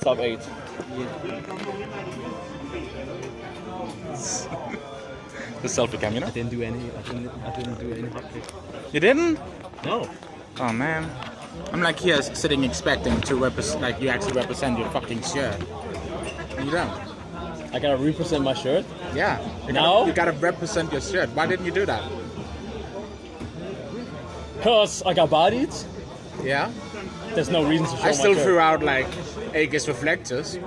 Top 8. The selfie cam, you know? I didn't do any hot pick. You didn't? No. Oh man. I'm like here sitting expecting to like you actually represent your fucking shirt. You don't. I gotta represent my shirt? Yeah. You gotta represent your shirt. Why didn't you do that? Cause I got bodied. Yeah. There's no reason to show I still my shirt. threw out like Aegis reflectors.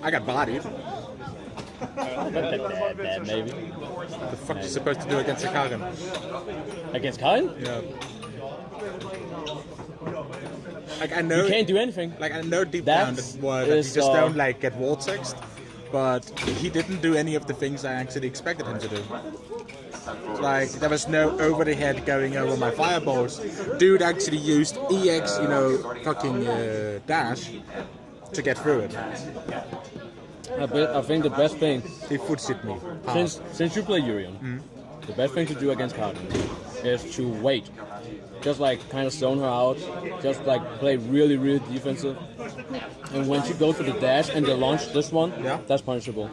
I got bodied. Bad, maybe. The fuck you supposed to do against a Kagan? Against Kyle? Yeah. Like I know You can't do anything. Like I know deep That down that you is, just don't like get vortexed, but he didn't do any of the things I actually expected him to do. Like there was no over the head going over my fireballs. Dude actually used EX, fucking dash to get through it. I think the best thing He foot shit me. since you play Urian, the best thing to do against Cardin is to wait. Just like kind of zone her out, just like play really, really defensive. And when she goes for the dash and they launch this one, that's punishable.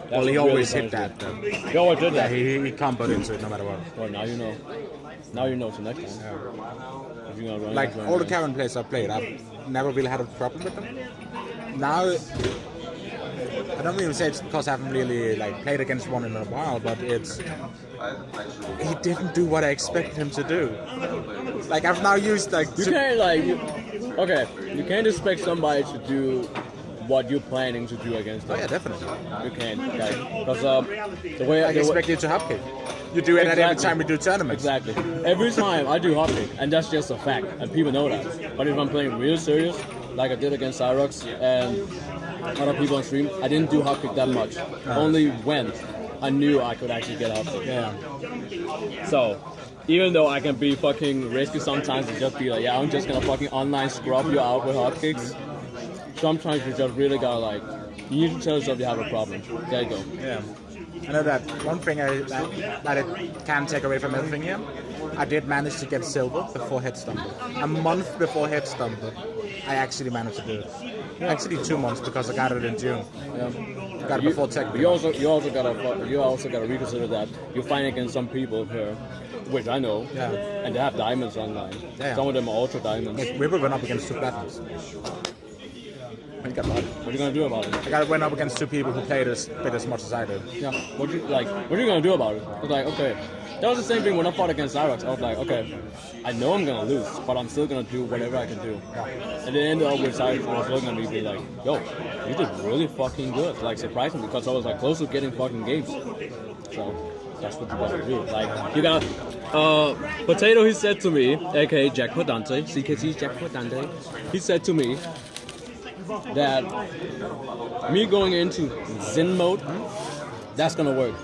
Well, he always hit that though. He always did that. He comboed into it no matter what. Well, now you know. Now you know to next time. If you're gonna run Like all the Karen players I've played, I've never really had a problem with them. Now, I don't even say it's because I haven't really like played against one in a while, but it's he didn't do what I expected him to do. Like I've now used like you can't expect somebody to do what you're planning to do against them. Oh yeah, definitely. You can't, because the way I expect you to hopkick. You do it every time we do tournaments. Exactly. Every time I do hopkick, and that's just a fact, and people know that. But if I'm playing real serious, like I did against Cyrox and other people on stream, I didn't do hopkick that much. Only when I knew I could actually get hopkick. Yeah. So, even though I can be fucking risky sometimes and just be like, yeah, I'm just gonna fucking online scrub you out with hotkicks, sometimes you just really gotta like, you need to tell yourself you have a problem. There you go. Yeah. I know that one thing that it can take away from everything here, I did manage to get silver before headstomper. A month before headstomper, I actually managed to do it. Actually 2 months because I got it in June. Got it before tech. You also gotta reconsider that you're fighting against some people here, which I know, and they have diamonds online. Yeah. Some of them are ultra diamonds. We went up against 2 platinums. What are you gonna do about it? I went up against 2 people who played as much as I do. Yeah. What are you gonna do about it? It's like, okay, that was the same thing when I fought against Cyrox. I was like, okay, I know I'm gonna lose, but I'm still gonna do whatever I can do. And then ended up with Cyrox was looking at me be like, yo, you did really fucking good. Like surprisingly, because I was like close to getting fucking games. So that's what you gotta do. Like you gotta Potato, he said to me, aka Jackpot Dante, CKT Jackpot Dante, he said to me that me going into Zen mode, that's gonna work.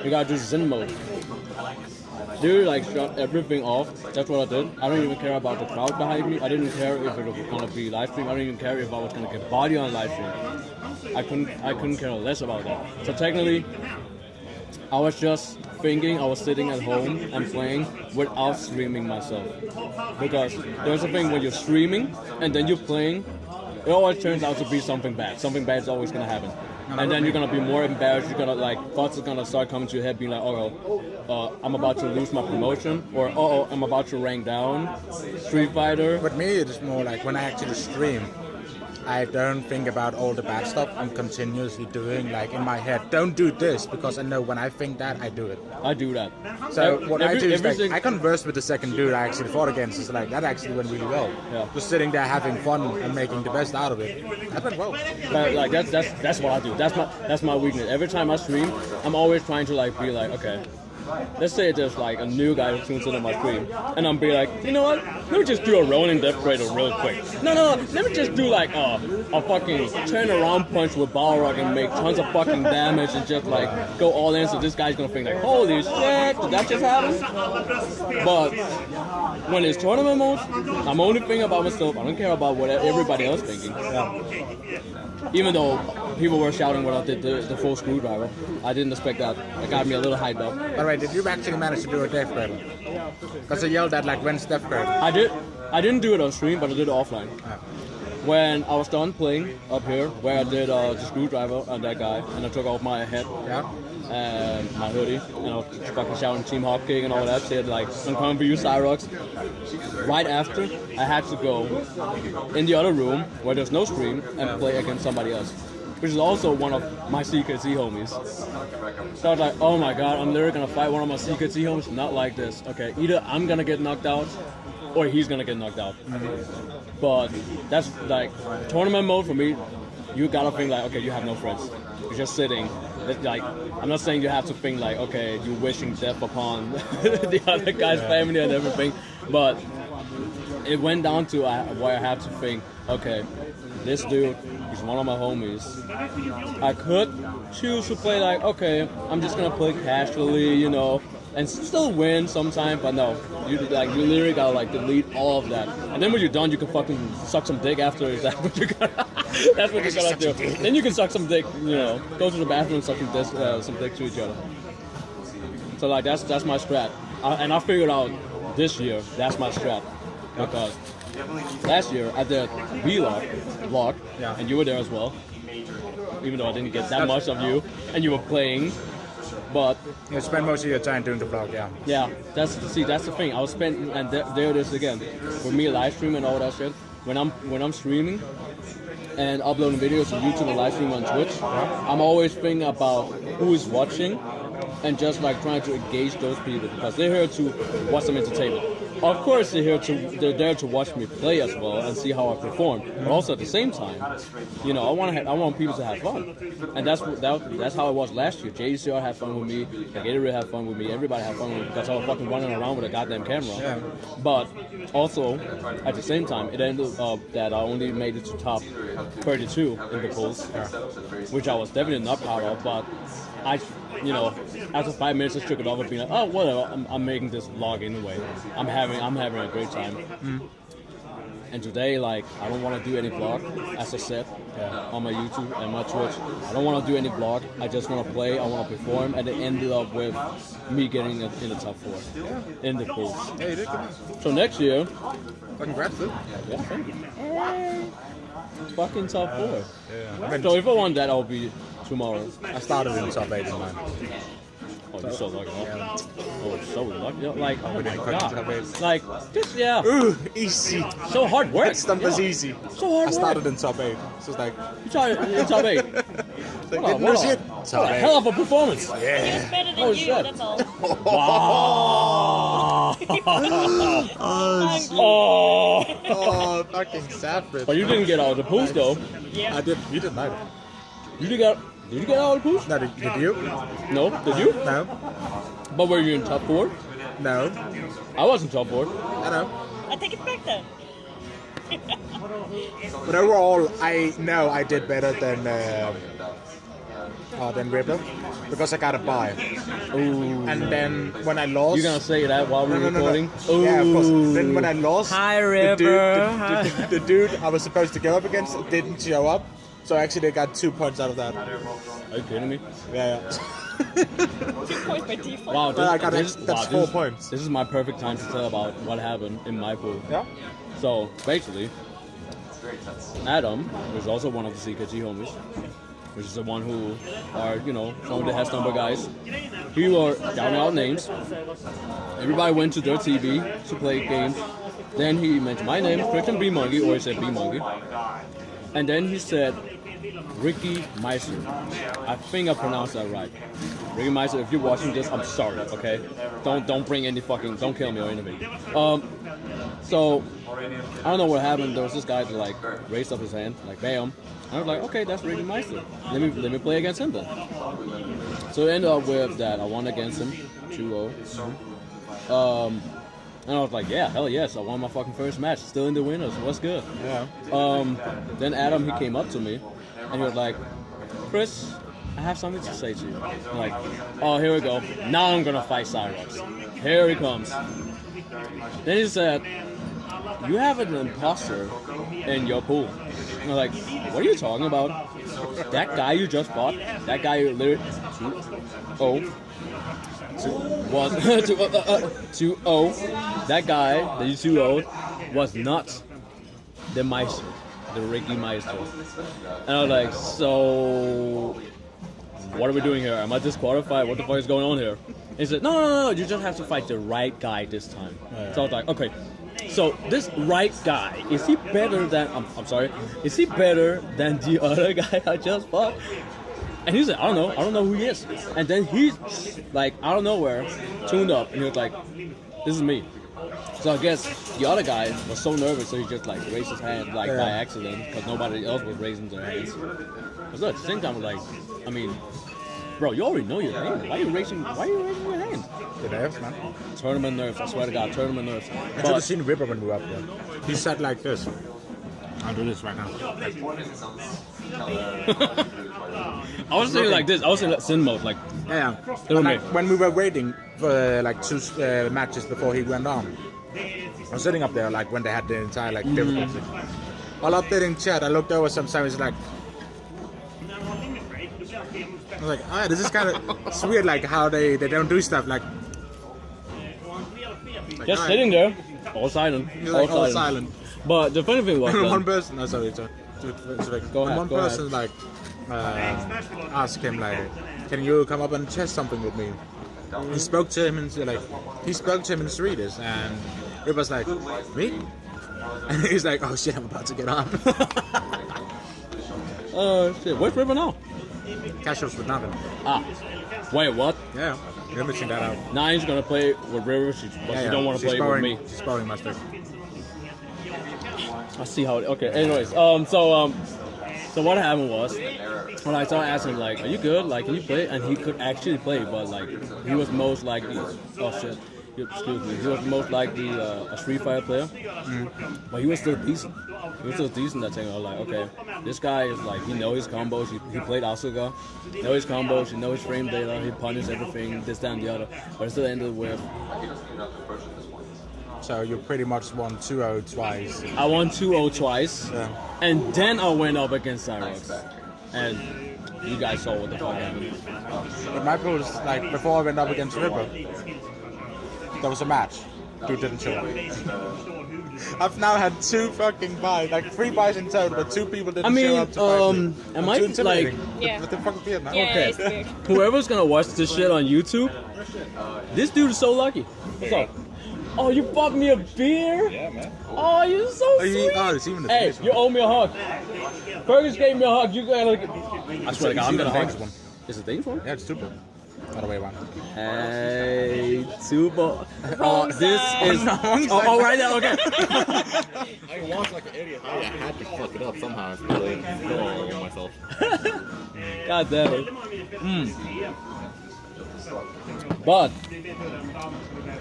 You gotta do Zen mode. Dude, like shut everything off. That's what I did. I don't even care about the crowd behind me. I didn't care if it was gonna be live stream. I don't even care if I was gonna get body on live stream. I couldn't care less about that. So technically, I was just thinking I was sitting at home and playing without streaming myself. Because there's a thing when you're streaming and then you're playing, it always turns out to be something bad. Something bad is always gonna happen. And then you're gonna be more embarrassed. You're gonna like thoughts are gonna start coming to your head, being like, I'm about to lose my promotion, or I'm about to rank down. Street Fighter. With me, it's more like when I actually stream, I don't think about all the bad stuff I'm continuously doing, like in my head. Don't do this, because I know when I think that, I do it. I do that. So what I do is like, I converse with the second dude I actually fought against. It's like, that actually went really well. Yeah. Just sitting there having fun and making the best out of it. That went well. But like that's what I do. That's my weakness. Every time I stream, I'm always trying to like be like, okay, let's say there's like a new guy who tunes into my stream, and I'm be like, you know what? Let me just do a rolling death cradle real quick. No. Let me just do like a fucking turn around punch with Balrog and make tons of fucking damage and just like go all in. So this guy's gonna think like, holy shit, did that just happen? But when it's tournament mode, I'm only thinking about myself. I don't care about what everybody else thinking. Yeah. Even though people were shouting when I did the full screwdriver, I didn't expect that. It got me a little hyped up. By the way, did you actually manage to do a death cradle? Because I yelled at like, when's death cradle? I did. I didn't do it on stream, but I did it offline. when I was done playing up here, where I did the screwdriver on that guy, and I took off my hat and my hoodie, and I was fucking shouting Team Hopkick and all that shit, like, I'm coming for you, Cyrox. Right after, I had to go in the other room, where there's no stream, and play against somebody else, which is also one of my CKC homies. So I was like, oh my god, I'm literally gonna fight one of my CKC homies? Not like this. Okay, either I'm gonna get knocked out, or he's gonna get knocked out. But that's like tournament mode for me. You gotta think like, okay, you have no friends. You're just sitting. It's like, I'm not saying you have to think like, okay, you're wishing death upon the other guy's family and everything. But it went down to where I have to think, okay, this dude, he's one of my homies. I could choose to play like, okay, I'm just gonna play casually, you know, and still win sometime, but no, you literally gotta like delete all of that, and then when you're done, you can fucking suck some dick after. Is that what you gotta? That's what you gotta do. Then you can suck some dick, you know, go to the bathroom and suck some dick to each other. So like that's my strat, and I figured out this year that's my strat because last year I did vlog, and you were there as well, even though I didn't get that much of you, and you were playing. But you spend most of your time doing the vlog, Yeah, that's the thing. I was spending, and there it is again. For me, live stream and all that shit. When I'm streaming and uploading videos to YouTube and live stream on Twitch, I'm always thinking about who is watching and just like trying to engage those people because they're here to watch some entertainment. Of course, they're there to watch me play as well and see how I perform. But also at the same time, you know, I want people to have fun, and that's how it was last year. JCR had fun with me, Gatorade had fun with me, everybody had fun with me because I was fucking running around with a goddamn camera. Yeah. But also at the same time, it ended up that I only made it to top 32 in the polls, which I was definitely not proud of. But you know, after 5 minutes, I shook it off and being like, oh, whatever, I'm making this vlog anyway. I'm having a great time. And today, like, I don't want to do any vlog, as I said, on my YouTube and my Twitch. I don't want to do any vlog. I just want to play, I want to perform, and it ended up with me getting in the top 4 in the polls. Yeah, you did good. So next year... Congrats, dude. Yeah, thank you. Fucking top 4. Yeah. So if I won that, I'll be tomorrow. I started in top 8 in mine. Oh, you're so lucky, huh? Yeah. Oh, so lucky. Like, oh my Top god. 8. Like, just, Ooh, easy. So hard work. Headstomper's easy. So hard work. I started in top 8. So it's like... You started in top 8. Like, no shit. Top What a 8. hell of a performance. Yeah. It's better than Holy you, shit. that's all. Wow. Oh, shit. Oh. Oh, fucking savage. But you didn't get out of the pools, though. Yeah. I did. You didn't either. Did you get out of the pools? No, did you? No. Did you? No. But were you in top 4? No. I was in top 4. I know. I take it back then. But overall, I know I did better than Rippler because I got a buy. Ooh. And then when I lost, You're gonna say that while we're No. recording? Yeah, of course. Ooh. Then when I lost, Hi, the River. the dude I was supposed to go up against didn't show up. So actually, I got 2 points out of that. Are you kidding me? Yeah. 2 points by default. Wow, Well, I got that's 4 points. This is my perfect time to tell about what happened in my pool. Yeah. So basically, Adam, who's also one of the CKG homies, which is the one who are, you know, some of the headstomper guys, he were shouting out names. Everybody went to their TV to play games. Then he mentioned my name, ChristianBMonkey, or he said B-Monkey. And then he said Ricky Meiser. I think I pronounced that right. Ricky Meiser, if you're watching this, I'm sorry, okay? Don't bring any fucking, don't kill me or anything. So, I don't know what happened. There was this guy that like raised up his hand, like bam. I was like, okay, that's Ricky Meiser. Let me play against him then. So it ended up with that. I won against him, 2-0. And I was like, yeah, hell yes, I won my fucking first match. Still in the winners. What's good? Yeah. Then Adam, he came up to me, and he was like, Chris, I have something to say to you. I'm like, oh, here we go. Now I'm gonna fight Cyrox. Here he comes. Then he said, you have an imposter in your pool. And I'm like, what are you talking about? That guy you just fought, that guy you literally 2-0 was 2-0. That guy that you 2-0 was not the Meister. the Ricky Maestro. And I was like, so what are we doing here? Am I disqualified? What the fuck is going on here? And he said, no, you just have to fight the right guy this time. So I was like, okay. So this right guy, is he better than, I'm sorry, is he better than the other guy I just fought? And he said, I don't know who he is. And then he, like, out of nowhere, tuned up, and he was like, this is me. So I guess the other guy was so nervous, so he just, like, raised his hand, like, by accident, because nobody else was raising their hands. But so at the same time, I was like, I mean, bro, you already know your name. Why are you raising your hand? The nerves, man. Tournament nerves, I swear to God, tournament nerves. You should have seen Ripper when we were up there. He sat like this. I'll do this right now. I was saying like this. I was saying like sin mode, like. Yeah. Like, when we were waiting for like 2 matches before he went on, I was sitting up there like when they had the entire like difficulty. While up there in chat, I looked over sometimes like. I was like, oh yeah, this is kind of it's weird, like how they don't do stuff like. Just sitting there, all silent. All silent. But the funny thing was, one person. No, sorry. Go ahead. One person like asked him like, "Can you come up and test something with me?" He spoke to him in Swedish, and it was like, "Me?" And he's like, "Oh shit, I'm about to get on." Oh shit! Where's River now? Casuals with nothing. Ah, wait, what? Yeah, you're mixing that out. Now he's gonna play with River, but she don't want to play with me. She's borrowing my stuff. I see how. Okay. Anyways, so what happened was, when I started asking him like, "Are you good? Like, can you play?" And he could actually play, but like, he was most likely. Oh shit. Excuse me. He was most likely a Street Fighter player, but he was still decent. He was still decent at thing. I was like, okay, this guy is like, he knows his combos. He played Asuka. He knows his combos. He knows his frame data. He punishes everything, this, that, and the other. But it still ended with. So you pretty much won 2-0 twice. I won 2-0 twice, and then I went up against Cyrox, and you guys saw what the fuck happened. But my pool is like before I went up against Ripper, there was a match. Dude didn't show up. I've now had 2 fucking buys, like 3 buys in total, but 2 people didn't show up to fight me. Am I like? Yeah. What the fuck is that, man? Yeah, Okay. it's weird. Whoever's gonna watch this shit on YouTube, this dude is so lucky. What's up? Oh, you bought me a beer? Yeah, man. Oh, you're so sweet. Oh, it's even the Hey, finish you one. owe me a hug. Fergus gave me a hug. You gotta. I swear to God, I'm gonna hug. one. Is it Danish one? Yeah, it's 2. Other way around. Hey, Tubo. Oh, this is. Oh, right now, okay. I walked like an idiot. I had to fuck it up somehow. I really go all over myself. God damn it. But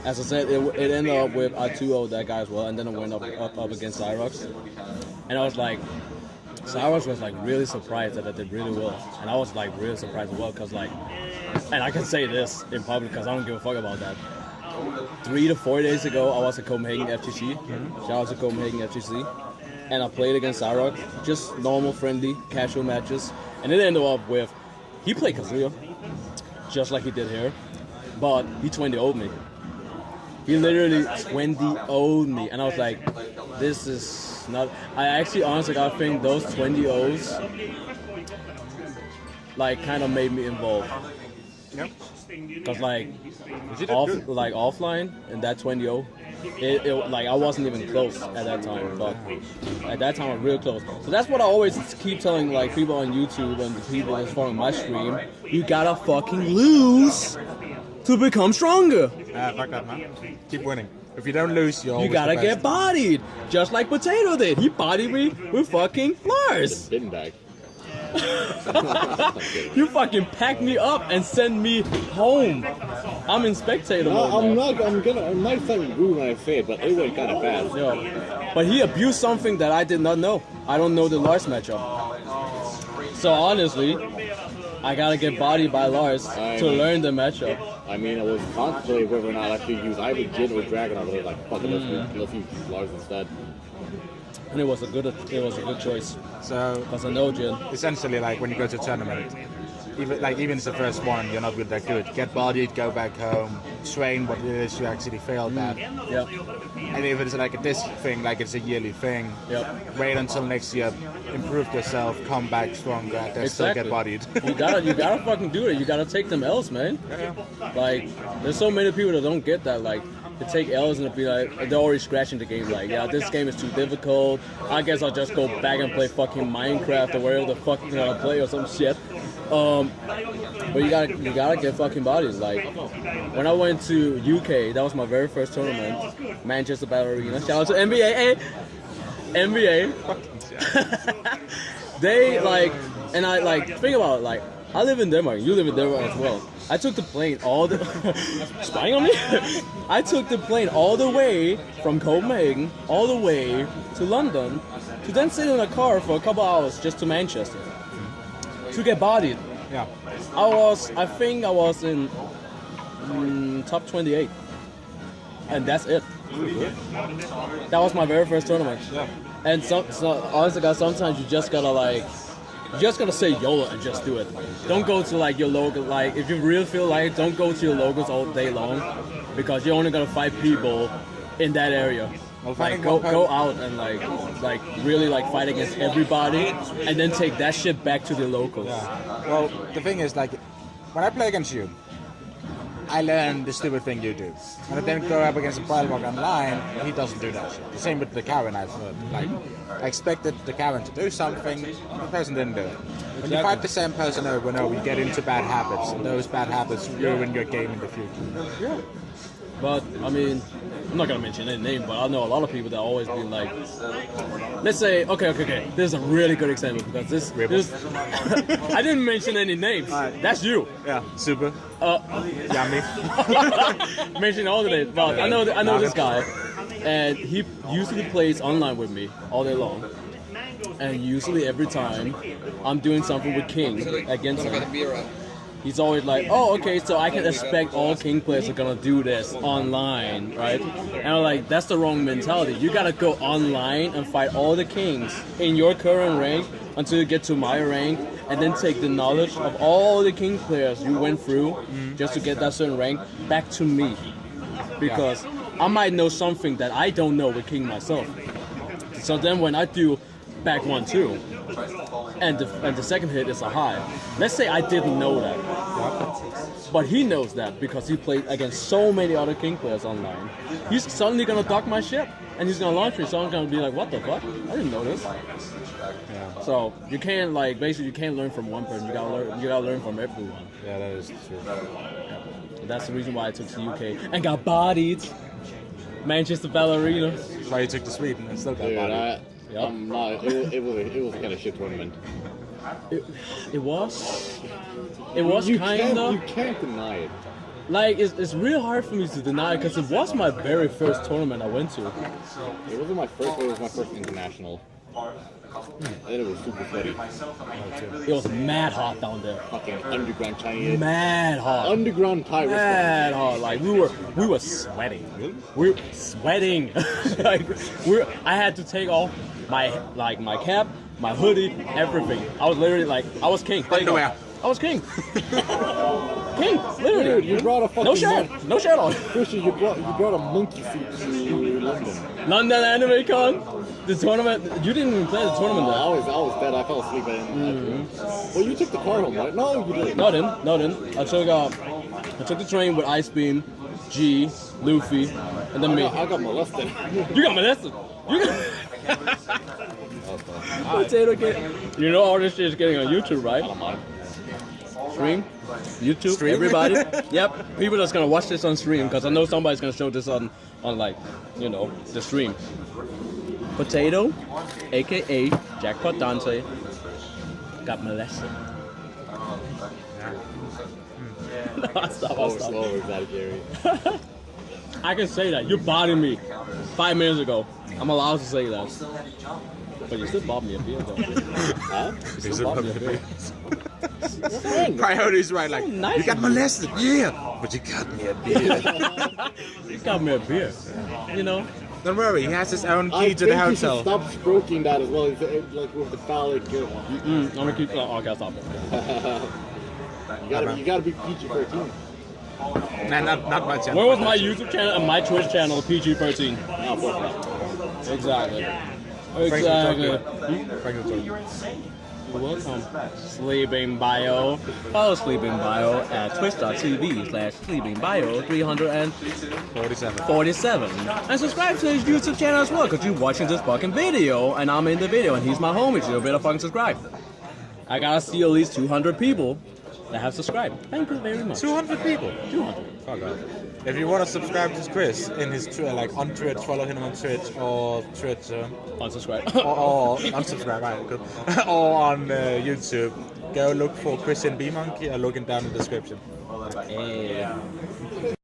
as I said, it ended up with I 2-0 that guy as well, and then I went up against Cyrox, and I was like, Cyrox was like really surprised that I did really well, and I was like really surprised as well, cause like, and I can say this in public because I don't give a fuck about that. 3 to 4 days ago, I was at Copenhagen FGC. Shout out to Copenhagen FGC, and I played against Cyrox, just normal, friendly, casual matches, and it ended up with he played Kazuya, just like he did here, but he 20-0'd me. He literally 20-0'd me, and I was like, this is not. I actually honestly I think those 20-0s like kind of made me involved. Yep. Cause like offline and that 20-0, it like I wasn't even close at that time, but at that time I'm real close. So that's what I always keep telling like people on YouTube and the people that's following my stream. You gotta fucking lose to become stronger. Fuck that, man. Keep winning. If you don't lose, you're always You gotta the get best. bodied, just like Potato did. He bodied me with fucking Lars. Bin bag. You fucking pack me up and send me home. I'm in spectator mode now. I might fucking ruin what I say, but it went kind of fast. Yo. But he abused something that I did not know. I don't know the Lars matchup. So honestly, I gotta get bodied by Lars to learn the matchup. I mean, I was contemplating whether or not I should use either Jin or Dragon. I was like, fuck it, let's use Lars instead. And it was a good choice. So Because I know Jin. essentially, like when you go to a tournament, even if it's the first one, you're not really that good. Get bodied, go back home, train what it is you actually failed at. Yep. And if it's like a disc thing, like it's a yearly thing, Yep. wait until next year, improve yourself, come back stronger, and then still get bodied. you gotta fucking do it. You gotta take them L's, man. Yeah. Like, there's so many people that don't get that. Like, they take L's and be like, they're already scratching the game. Like, yeah, this game is too difficult. I guess I'll just go back and play fucking Minecraft or wherever the fuck you know, play or some shit. But you gotta get fucking bodies. Like, when I went to UK, that was my very first tournament, Manchester Battle Arena. Shout out to NBA, hey! NBA. They like, and I like think about it, like, I live in Denmark. You live in Denmark as well. I took the plane all the spying on me. I took the plane all the way from Copenhagen all the way to London to then sit in a car for a couple hours just to Manchester to get bodied. Yeah. I think I was in top 28, and that's it. That was my very first tournament. Yeah. And so honestly, guys, sometimes you just gotta say YOLO and just do it. Don't go to like your local. Like, if you really feel like it, don't go to your locals all day long, because you're only gonna fight people in that area. Well, Like, go out and like really like fight against everybody, and then take that shit back to the locals. Yeah. Well, the thing is, like, when I play against you, I learn the stupid thing you do. When I then go up against a Balrog online, he doesn't do that shit. The same with the Karen. I expected the Karen to do something, the person didn't do it. When you fight the same person over and over, you get into bad habits, and those bad habits ruin your game in the future. Yeah. But I mean, I'm not gonna mention any name, but I know a lot of people that always been like, let's say, okay. This is a really good example, because this I didn't mention any names. That's you. Yeah, super. Yummy. Mention all the names, but I know this guy, and he usually plays online with me all day long. And usually every time I'm doing something with King against him, he's always like, oh, okay, so I can expect all King players are gonna do this online, right? And I'm like, that's the wrong mentality. You gotta go online and fight all the Kings in your current rank until you get to my rank, and then take the knowledge of all the King players you went through just to get that certain rank back to me. Because I might know something that I don't know with King myself. So then when I do back 1-2, and the second hit is a high. Let's say I didn't know that, but he knows that because he played against so many other King players online. He's suddenly gonna dock my ship, and he's gonna launch me. So I'm gonna be like, what the fuck? I didn't know this. Yeah. So you can't you can't learn from one person. You gotta learn from everyone. Yeah, that is true. Yeah. That's the reason why I took to UK and got bodied. Manchester Battle Arena. That's why you took to Sweden and still got bodied. Yep. It was a kind of shit tournament. It was kind of. You can't deny it. Like, it's real hard for me to deny, because it was my very first tournament I went to. It wasn't my first, but it was my first international. And it was super sweaty. It was mad hot down there. Fucking underground Chinese. Mad hot. Underground Thai Mad hot. Like, we were sweating. We were sweating. Like, I had to take off my cap, my hoodie, everything. I was literally like, I was king. Underwear. I was king. King, literally. Dude, you brought a fucking no shirt on. Christian, you brought a monkey suit to London. London Anime Con, the tournament. You didn't even play the tournament there. I was dead. I fell asleep. Well, you took the car home, right? No, you didn't. No, I didn't. I took the train with Ice Beam, G, Luffy, and then me. I got molested. You got molested. Potato Kid. You know all this shit is getting on YouTube, right? Stream, YouTube, Stream? everybody. Yep, people that's gonna watch this on stream, because I know somebody's gonna show this on like, you know, the stream. Potato, aka Jackpot Dante, got molested. I'll stop. Slow, exaggerated. I can say that. You bodied me 5 minutes ago. I'm allowed to say that. But you still bought me a beer, though. Huh? You still bought me a beer. Coyote's right, like, nice. you got molested, yeah, but you got me a beer. You got me a beer. You know? Don't worry, he has his own key I to the think you hotel. should stop stroking that as well, like with the phallic. I'm gonna keep. Oh, I gotta stop it. You gotta be PG-13. Nah, not my channel. Where was my YouTube channel and my Twitch channel, PG13? Exactly. Exactly. Welcome. Sleeping Bio. Follow Sleeping Bio at twitch.tv/sleepingbio347. And subscribe to his YouTube channel as well, because you're watching this fucking video, and I'm in the video, and he's my homie, so you better fucking subscribe. I gotta see at least 200 people that have subscribed. Thank you very much. 200 people. 200. Fuck off. If you want to subscribe to Chris in his like on Twitch, follow him on Twitch or Twitch. Unsubscribe. or unsubscribe, right? Good. Or on YouTube, go look for ChristianBMonkey or look it down in the description. Hey.